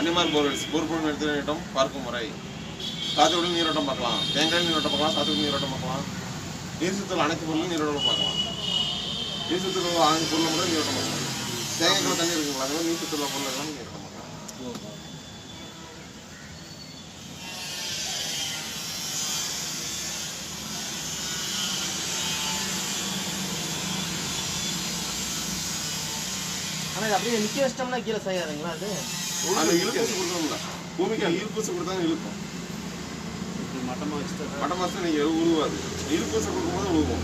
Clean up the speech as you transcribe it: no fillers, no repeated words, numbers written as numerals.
கன்னிமார் borewells போர்பொருள் நீரோட்டம் பார்க்கும் முறை. சாத்துக்குடி நீரோட்டம் பார்க்கலாம், தேங்காய் நீரோட்டம் பார்க்கலாம், சாத்துக்குடி நீரோட்டம் பார்க்கலாம், நீர் சுத்தல் அனைத்து பொருளும் நீரோட்டம் பார்க்கலாம். நீர் சுத்தல் அனைத்து பொருளும் கூட நீரோட்டம் பார்க்கலாம். தேங்காய்க்குள்ள தண்ணி இருக்குங்களா, அதே மாதிரி நீர் சுத்தல் பொருள் எல்லாம் நீரோட்டம் பார்க்கலாம். ஆனால் இது அப்படியே நிற்க வச்சிட்டோம்னா கீழே செய்யாதுங்களா? அது இழுப்பூசி கொடுக்கணும்ல, பூமிக்கு இழுப்பூசி கொடுத்தா இழுக்கும். மட்டமாக வச்சு நீங்கள் உழுவாது, இழுப்பூசி கொடுக்கும்போது உழுவோம்.